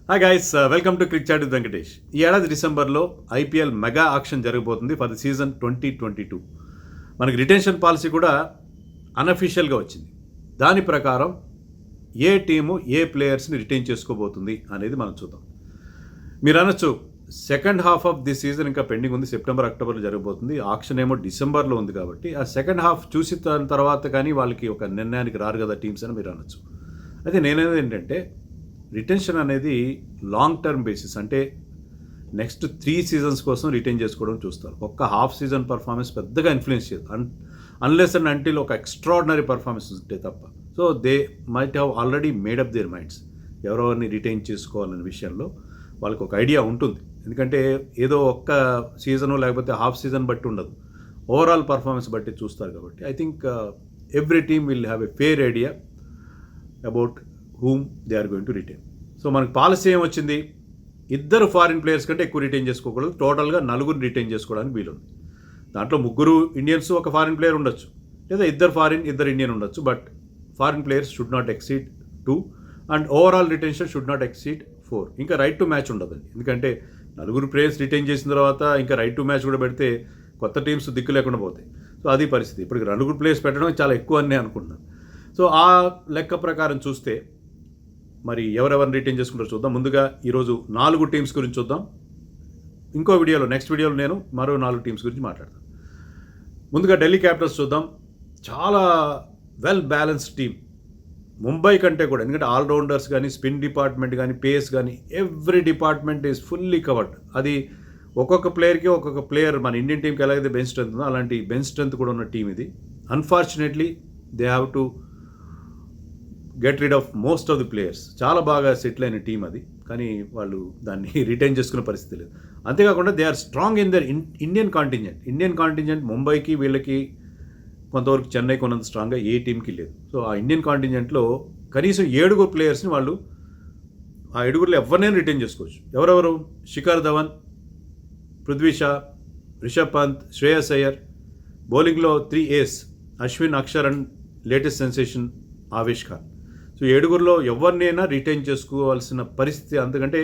Hi guys, welcome to Cric Chat with Venkatesh. ఈ ఏడాది డిసెంబర్లో ఐపీఎల్ మెగా ఆక్షన్ జరగబోతుంది ఫర్ ది సీజన్ 2022. మనకి రిటెన్షన్ పాలసీ కూడా అన్అఫీషియల్గా వచ్చింది. దాని ప్రకారం ఏ టీము ఏ ప్లేయర్స్ని రిటైన్ చేసుకోబోతుంది అనేది మనం చూద్దాం. మీరు అనొచ్చు second half of the season ఇంకా పెండింగ్ ఉంది, సెప్టెంబర్ అక్టోబర్లో జరగబోతుంది, ఆక్షన్ ఏమో డిసెంబర్లో ఉంది కాబట్టి ఆ సెకండ్ హాఫ్ చూసి తర్వాత కానీ వాళ్ళకి ఒక నిర్ణయానికి రారు కదా టీమ్స్ అని మీరు అనొచ్చు. అయితే నేనేది ఏంటంటే రిటెన్షన్ అనేది లాంగ్ టర్మ్ బేసిస్, అంటే నెక్స్ట్ 3 సీజన్స్ కోసం రిటైన్ చేసుకోవడం చూస్తారు. ఒక్క హాఫ్ సీజన్ పర్ఫార్మెన్స్ పెద్దగా ఇన్ఫ్లుయెన్స్ చేయదు, అన్లెస్ అండ్ అంటిల్ ఒక ఎక్స్ట్రాడినరీ పర్ఫార్మెన్స్ ఉంటే తప్ప. So they might have already made up there minds ఎవరెవరిని రిటైన్ చేసుకోవాలనే విషయంలో వాళ్ళకి ఒక ఐడియా ఉంటుంది. ఎందుకంటే ఏదో ఒక్క సీజను లేకపోతే హాఫ్ సీజన్ బట్టి ఉండదు, ఓవరాల్ పర్ఫార్మెన్స్ బట్టి చూస్తారు కాబట్టి I think every team will have a fair idea about whom they are going to retain. So మనకు పాలసీ ఏమొచ్చింది, 2 ఫారిన్ ప్లేయర్స్ కంటే ఎక్కువ రిటైన్ చేసుకోకూడదు, టోటల్గా 4 రిటైన్ చేసుకోవడానికి వీలుంది. దాంట్లో 3 ఇండియన్స్, ఒక ఫారిన్ ప్లేయర్ ఉండొచ్చు, లేదా 2 ఫారిన్ 2 ఇండియన్ ఉండొచ్చు. But foreign players should not exceed 2 and overall retention should not exceed 4. ఇంకా రైట్ టు మ్యాచ్ ఉండదండి, ఎందుకంటే 4 ప్లేయర్స్ రిటైన్ చేసిన తర్వాత ఇంకా రైట్ టు మ్యాచ్ కూడా పెడితే కొత్త టీమ్స్ దిక్కు లేకుండా పోతాయి. సో అది పరిస్థితి. ఇప్పుడు 4 ప్లేయర్స్ పెట్టడం చాలా ఎక్కువ అని నేను అనుకుంటున్నాను. సో ఆ లెక్క ప్రకారం చూస్తే మరి ఎవరెవరిని రిటైన్ చేసుకుంటారో చూద్దాం. ముందుగా ఈరోజు 4 టీమ్స్ గురించి చూద్దాం. ఇంకో వీడియోలో, నెక్స్ట్ వీడియోలో నేను మరో 4 టీమ్స్ గురించి మాట్లాడతాను. ముందుగా ఢిల్లీ క్యాపిటల్స్ చూద్దాం. చాలా వెల్ బ్యాలెన్స్డ్ టీమ్, ముంబై కంటే కూడా. ఎందుకంటే ఆల్రౌండర్స్ కానీ, స్పిన్ డిపార్ట్మెంట్ కానీ, పేస్ కానీ, every department is fully covered. అది ఒక్కొక్క ప్లేయర్కి ఒక్కొక్క ప్లేయర్, మన ఇండియన్ టీంకి ఎలాగైతే బెంచ్ స్ట్రెంత్ ఉందో అలాంటి బెంచ్ స్ట్రెంత్ కూడా ఉన్న టీం ఇది. Unfortunately they have to get rid of most of the players. చాలా బాగా సెటిల్ అయిన టీం అది, కానీ వాళ్ళు దాన్ని రిటైన్ చేసుకునే పరిస్థితి లేదు. అంతేకాకుండా they are strong in their Indian contingent ముంబైకి వీళ్ళకి కొంతవరకు చెన్నైకి ఉన్నంత స్ట్రాంగ్గా ఏ టీంకి లేదు. సో ఆ ఇండియన్ కాంటింజెంట్లో కనీసం 7 ప్లేయర్స్ని వాళ్ళు, ఆ 7 ఎవరినైనా రిటైన్ చేసుకోవచ్చు. ఎవరెవరు? శిఖర్ ధవన్, పృథ్వీ షా, రిషబ్ పంత్, శ్రేయస్ అయ్యర్. బౌలింగ్లో 3 aces, Ashwin, Axar and latest sensation Avesh Khan. So 7 ఎవరినైనా రిటైన్ చేసుకోవాల్సిన పరిస్థితి. అందుకంటే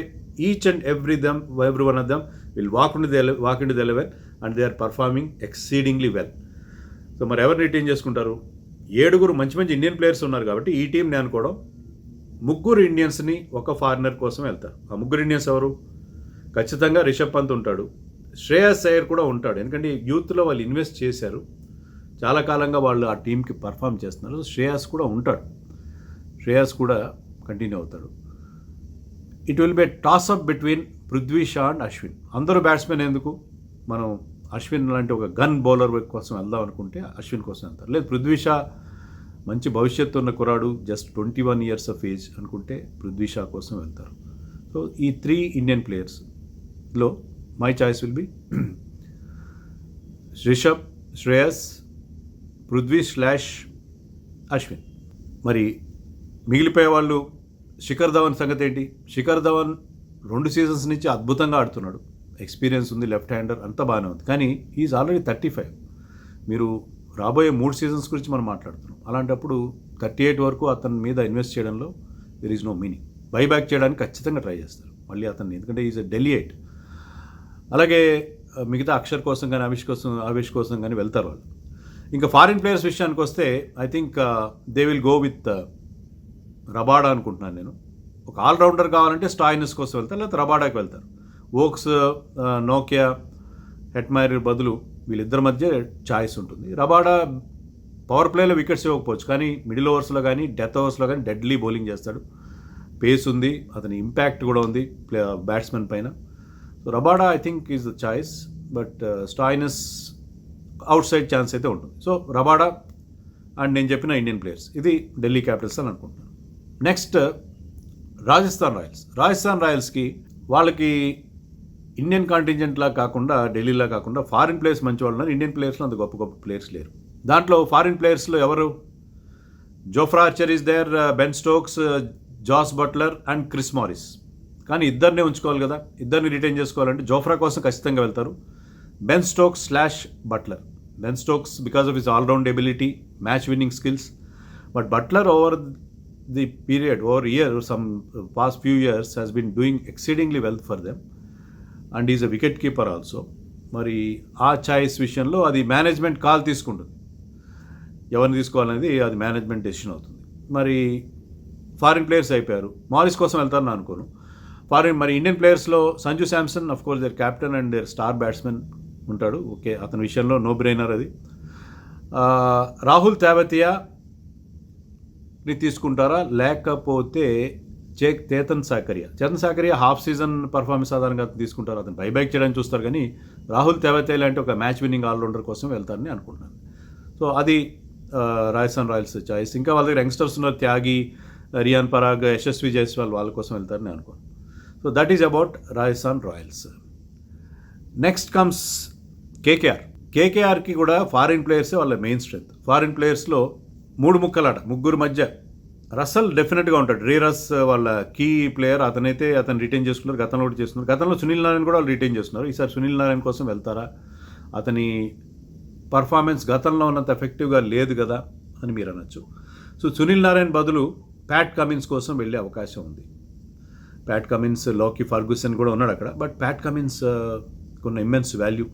each and every one of them will walk in the 11 and they are performing exceedingly well. So మరి ఎవరిని రిటైన్ చేసుకుంటారు? 7 మంచి ఇండియన్ ప్లేయర్స్ ఉన్నారు కాబట్టి ఈ టీంని అనుకోవడం, 3 ఇండియన్స్ని ఒక ఫారినర్ కోసం వెళ్తారు. ఆ 3 ఇండియన్స్ ఎవరు? ఖచ్చితంగా రిషబ్ పంత్ ఉంటాడు, శ్రేయస్ అయ్యర్ కూడా ఉంటాడు. ఎందుకంటే యూత్లో వాళ్ళు ఇన్వెస్ట్ చేశారు, చాలా కాలంగా వాళ్ళు ఆ టీంకి పర్ఫామ్ చేస్తున్నారు. శ్రేయస్ కూడా ఉంటాడు, శ్రేయస్ కూడా కంటిన్యూ అవుతాడు. It will be tossup between Prithvi Shaw and Ashwin. అందరూ బ్యాట్స్మెన్ ఎందుకు, మనం అశ్విన్ లాంటి ఒక గన్ బౌలర్ కోసం వెళ్దాం అనుకుంటే అశ్విన్ కోసం వెళ్తారు. లేదు పృథ్వీ షా మంచి భవిష్యత్తు ఉన్న కురాడు, జస్ట్ 21 ఇయర్స్ ఆఫ్ ఏజ్ అనుకుంటే పృథ్వీ షా కోసం వెళ్తారు. సో ఈ 3 ఇండియన్ ప్లేయర్స్లో my choice will be Rishabh, Shreyas, Prithvi / Ashwin. మరి మిగిలిపోయే వాళ్ళు, శిఖర్ ధవన్ సంగతి ఏంటి? శిఖర్ ధవన్ 2 సీజన్స్ నుంచి అద్భుతంగా ఆడుతున్నాడు, ఎక్స్పీరియన్స్ ఉంది, లెఫ్ట్ హ్యాండర్, అంతా బాగానే ఉంది. కానీ ఈజ్ ఆల్రెడీ 35. మీరు రాబోయే 3 సీజన్స్ గురించి మనం మాట్లాడుతున్నాం. అలాంటప్పుడు 38 వరకు అతని మీద ఇన్వెస్ట్ చేయడంలో there is no meaning. Buyback చేయడానికి ఖచ్చితంగా ట్రై చేస్తారు మళ్ళీ అతన్ని, ఎందుకంటే ఈజ్ ఎ డెలియేట్. అలాగే మిగతా అక్షర్ కోసం కానీ, ఆవేష్ కోసం కానీ వెళ్తారు వాళ్ళు. ఇంకా ఫారిన్ ప్లేయర్స్ విషయానికి వస్తే I think they will go with Rabada అనుకుంటున్నాను నేను. ఒక ఆల్రౌండర్ కావాలంటే స్టాయినస్ కోసం వెళ్తారు, లేకపోతే రబాడాకి వెళ్తారు. వోక్స్, నోకియా, హెట్మైర్ బదులు వీళ్ళిద్దరి మధ్య ఛాయిస్ ఉంటుంది. రబాడా పవర్ ప్లేలో వికెట్స్ ఇవ్వకపోవచ్చు, కానీ మిడిల్ ఓవర్స్లో కానీ, డెత్ ఓవర్స్లో కానీ డెడ్లీ బౌలింగ్ చేస్తాడు, పేస్ ఉంది, అతని ఇంపాక్ట్ కూడా ఉంది బ్యాట్స్మెన్ పైన. So Rabada I think is the choice, but Stoinis out side chance అయితే ఉంటుంది. సో రబాడా అండ్ నేను చెప్పిన ఇండియన్ ప్లేయర్స్, ఇది ఢిల్లీ క్యాపిటల్స్ అని అనుకుంటున్నాను. నెక్స్ట్ రాజస్థాన్ రాయల్స్కి వాళ్ళకి ఇండియన్ కాంటింజెంట్లా కాకుండా, ఢిల్లీలా కాకుండా ఫారిన్ ప్లేయర్స్ మంచి వాళ్ళు ఉన్నారు. ఇండియన్ ప్లేయర్స్లో అంత గొప్ప ప్లేయర్స్ లేరు. దాంట్లో ఫారిన్ ప్లేయర్స్లో ఎవరు? Jofra Archer is there, Ben Stokes, Jos Buttler and Chris Morris. కానీ ఇద్దరినే ఉంచుకోవాలి కదా, ఇద్దరిని రిటైన్ చేసుకోవాలంటే జోఫ్రా కోసం ఖచ్చితంగా వెళ్తారు, Ben Stokes / Buttler. Ben Stokes because of his all round ability, match winning skills. But Buttler over the period over year, some past few years has been doing exceedingly well for them, and is a wicket keeper also. మరి ఆ choice విషయంలో అది management call తీసుకుంటుంది, ఎవరిని తీసుకోవాలనేది అది management decision అవుతుంది. మరి ఫారిన్ ప్లేయర్స్ అయిపోయారు, మారిస్ కోసం వెళ్తారని అనుకోను. మరి ఇండియన్ ప్లేయర్స్లో Sanju Samson of course their captain and their star batsmen ఉంటాడు, ఓకే, అతని విషయంలో నో బ్రెయినర్ అది. రాహుల్ తేవతియాని తీసుకుంటారా, లేకపోతే Chetan Sakariya half season performance ఆధారంగా తీసుకుంటారు, అతను బైబ్యాక్ చేయడానికి చూస్తారు. కానీ రాహుల్ తేవతియా లాంటి ఒక మ్యాచ్ విన్నింగ్ ఆల్రౌండర్ కోసం వెళ్తారని అనుకుంటున్నాను. సో అది రాజస్థాన్ రాయల్స్ చాయిస్. ఇంకా వాళ్ళ దగ్గర యంగ్స్టర్స్ ఉన్నారు, త్యాగి, రియాన్ పరాగ్, యశస్వి జైస్వాల్, వాళ్ళ కోసం వెళ్తారని అనుకోను. So that is about Rajasthan Royals. Next comes కేకేఆర్కి కూడా ఫారిన్ ప్లేయర్సే వాళ్ళ మెయిన్ స్ట్రెంత్. ఫారిన్ ప్లేయర్స్లో ముగ్గురు మధ్య రసల్ డెఫినెట్గా ఉంటాడు. రీరస్ వాళ్ళ కీ ప్లేయర్, అతను రిటైన్ చేసుకున్నారు, గతంలో కూడా చేస్తున్నారు. గతంలో సునీల్ నారాయణ కూడా వాళ్ళు రిటైన్ చేస్తున్నారు. ఈసారి సునీల్ నారాయణ కోసం వెళ్తారా, అతని పర్ఫార్మెన్స్ గతంలో ఉన్నంత ఎఫెక్టివ్గా లేదు కదా అని మీరు అనొచ్చు. సో సునీల్ నారాయణ బదులు ప్యాట్ కమిన్స్ కోసం వెళ్ళే అవకాశం ఉంది. ప్యాట్ కమిన్స్, లాకీ ఫర్గ్యూసన్ కూడా ఉన్నాడు అక్కడ, బట్ ప్యాట్ కమిన్స్ కొన్న ఇమ్మెన్స్ వాల్యూ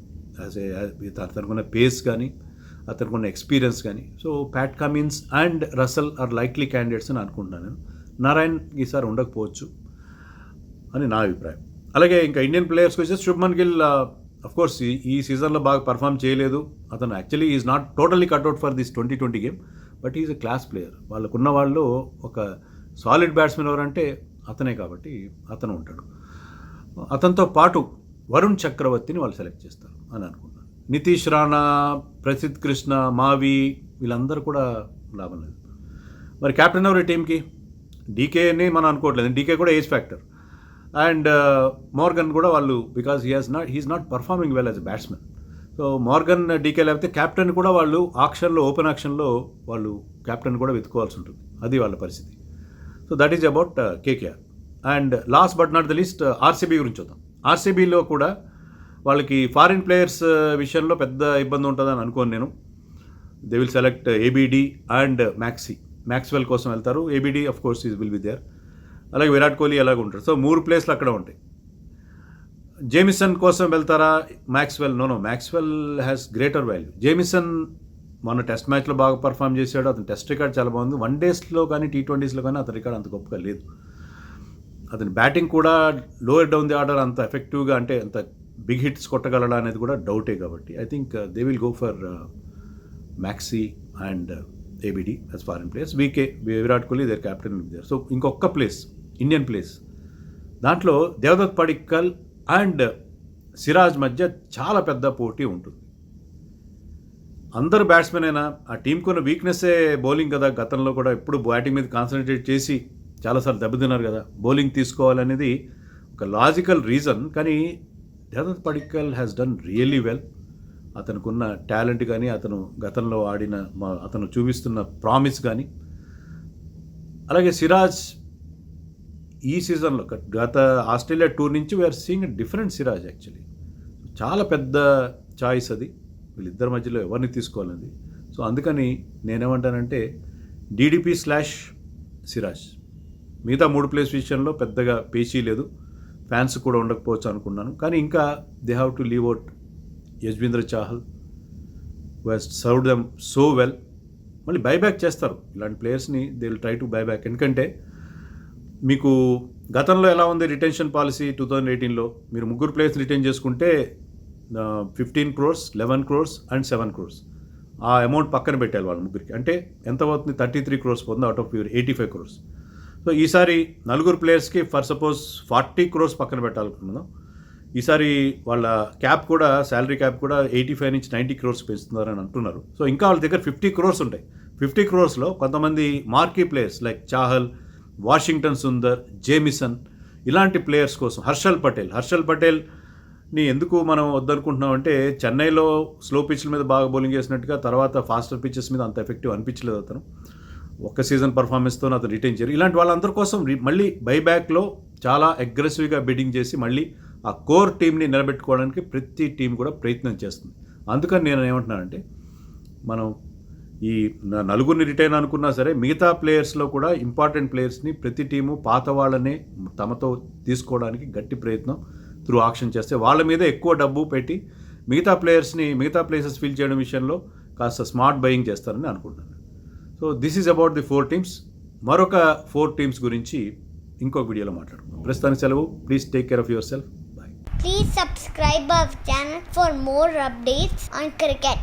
అతనుకున్న పేస్ కానీ అతనుకున్న ఎక్స్పీరియన్స్ కానీ. So Pat Cummins and Russell are likely candidates అని అనుకుంటున్నాను నేను. నారాయణ్ ఈసారి ఉండకపోవచ్చు అని నా అభిప్రాయం. అలాగే ఇంకా ఇండియన్ ప్లేయర్స్కి వచ్చేసి శుభ్మన్ గిల్ అఫ్కోర్స్ ఈ సీజన్లో బాగా పర్ఫామ్ చేయలేదు. అతను actually is not totally cutout for this 2020 game, but is a class player. వాళ్ళకున్న వాళ్ళు ఒక సాలిడ్ బ్యాట్స్మెన్ ఎవరంటే అతనే, కాబట్టి అతను ఉంటాడు. అతనితో పాటు వరుణ్ చక్రవర్తిని వాళ్ళు సెలెక్ట్ చేస్తారు అని అనుకుంటున్నాను. నితీష్ రాణా, ప్రసిద్ధ్ కృష్ణ, మావి, వీళ్ళందరూ కూడా లాభం లేదు. మరి కెప్టెన్ ఎవరు టీంకి? డీకేని మనం అనుకోవట్లేదు, డీకే కూడా ఏజ్ ఫ్యాక్టర్. అండ్ మోర్గన్ కూడా వాళ్ళు, because he is not performing well as a batsmen. So Morgan, DK లేకపోతే కెప్టెన్ కూడా వాళ్ళు ఓపెన్ ఆక్షన్లో వాళ్ళు కెప్టెన్ కూడా వెతుకోవాల్సి ఉంటుంది, అది వాళ్ళ పరిస్థితి. So that is about KKR. And last but not the least RCB గురించి చూద్దాం. ఆర్సీబీలో కూడా వాళ్ళకి ఫారిన్ ప్లేయర్స్ విషయంలో పెద్ద ఇబ్బంది ఉంటుందని అనుకోను నేను. They will select ABD and Maxwell కోసం వెళ్తారు. ABD of course will be there. అలాగే విరాట్ కోహ్లీ ఎలాగ ఉంటారు. సో 3 ప్లేస్లు అక్కడ ఉంటాయి. జేమిసన్ కోసం వెళ్తారా, Maxwell has greater value. Jamieson మన టెస్ట్ మ్యాచ్లో బాగా పర్ఫామ్ చేశాడు, అతని టెస్ట్ రికార్డ్ చాలా బాగుంది. వన్ డేస్లో కానీ T20స్లో కానీ అతని రికార్డ్ అంత గొప్పగా లేదు. అతని బ్యాటింగ్ కూడా లోయర్ డౌన్ ది ఆర్డర్ అంత ఎఫెక్టివ్గా, అంటే అంత బిగ్ హిట్స్ కొట్టగలడా అనేది కూడా డౌటే. కాబట్టి I think they will go for Maxie and ABD as foreign players. Virat Kohli there captain there. So ఇంకొక ప్లేస్, ఇండియన్ ప్లేస్, దాంట్లో దేవదత్ పడిక్కల్ అండ్ సిరాజ్ మధ్య చాలా పెద్ద పోటీ ఉంటుంది. అందరు బ్యాట్స్మెన్ అయినా ఆ టీంకి ఉన్న వీక్నెస్సే బౌలింగ్ కదా. గతంలో కూడా ఎప్పుడు బ్యాటింగ్ మీద కాన్సన్ట్రేట్ చేసి చాలాసార్లు దెబ్బతిన్నారు కదా. బౌలింగ్ తీసుకోవాలనేది ఒక లాజికల్ రీజన్. కానీ Devdutt Padikkal has done really well. అతనుకున్న టాలెంట్ కానీ, అతను గతంలో అతను చూపిస్తున్న ప్రామిస్ కానీ, అలాగే సిరాజ్ ఈ సీజన్లో గత ఆస్ట్రేలియా టూర్ నుంచి we are seeing different Siraj actually. చాలా పెద్ద చాయిస్ అది, వీళ్ళిద్దరి మధ్యలో ఎవరిని తీసుకోవాలనేది. సో అందుకని నేనేమంటానంటే DDP/సిరాజ్. మిగతా 3 ప్లేస్ విషయంలో పెద్దగా పేచీ లేదు, ఫ్యాన్స్ కూడా ఉండకపోవచ్చు అనుకున్నాను. కానీ ఇంకా they have to leave out Yuzvendra Chahal, who has served them so well. మళ్ళీ బైబ్యాక్ చేస్తారు ఇలాంటి ప్లేయర్స్ని, they will try to buy back. ఎందుకంటే మీకు గతంలో ఎలా ఉంది రిటెన్షన్ పాలసీ 2018లో, మీరు 3 ప్లేయర్స్ రిటైన్ చేసుకుంటే 15 crores, 11 crores అండ్ 7 crores ఆ అమౌంట్ పక్కన పెట్టాలి వాళ్ళ ముగ్గురికి. అంటే ఎంత అవుతుంది? 33 crores పోతుంది out of your 85 crores. So ఈసారి 4 ప్లేయర్స్కి ఫర్ సపోజ్ 40 crores పక్కన పెట్టాలనుకున్నాం. ఈసారి వాళ్ళ క్యాప్ కూడా, శాలరీ క్యాప్ కూడా 85 నుంచి 90 crores పెంచుతున్నారని అంటున్నారు. సో ఇంకా వాళ్ళ దగ్గర 50 crores ఉంటాయి. 50 crores కొంతమంది marquee players like Chahal, Washington Sundar, Jamieson, ఇలాంటి ప్లేయర్స్ కోసం హర్షల్ పటేల్ని ఎందుకు మనం వద్దనుకుంటున్నాం అంటే, చెన్నైలో స్లో పిచ్ల మీద బాగా బౌలింగ్ చేసినట్టుగా తర్వాత ఫాస్టర్ పిచ్చెస్ మీద అంత ఎఫెక్టివ్ అనిపించలేదు అతను. ఒక్క సీజన్ పర్ఫార్మెన్స్తో అతను రిటైన్ చేయరు. ఇలాంటి వాళ్ళందరి కోసం మళ్ళీ బైబ్యాక్లో చాలా అగ్రెసివ్గా బిడ్డింగ్ చేసి మళ్ళీ ఆ కోర్ టీంని నిలబెట్టుకోవడానికి ప్రతి టీం కూడా ప్రయత్నం చేస్తుంది. అందుకని నేను ఏమంటున్నానంటే, మనం ఈ నలుగురిని రిటైన్ అనుకున్నా సరే మిగతా ప్లేయర్స్లో కూడా ఇంపార్టెంట్ ప్లేయర్స్ని ప్రతి టీము పాత వాళ్ళనే తమతో తీసుకోవడానికి గట్టి ప్రయత్నం త్రూ ఆక్షన్ చేస్తే వాళ్ళ మీద ఎక్కువ డబ్బు పెట్టి మిగతా ప్లేయర్స్ని మిగతా ప్లేసెస్ ఫిల్ చేయడం విషయంలో కాస్త స్మార్ట్ బయింగ్ చేస్తారని అనుకుంటున్నాను. So this is about the 4 teams. మరొక 4 teams గురించి ఇంకొక వీడియోలో మాట్లాడుకుందాం. ప్రస్తుతానికి సెలవు. Please take care of your self. Please subscribe our channel for more updates on cricket.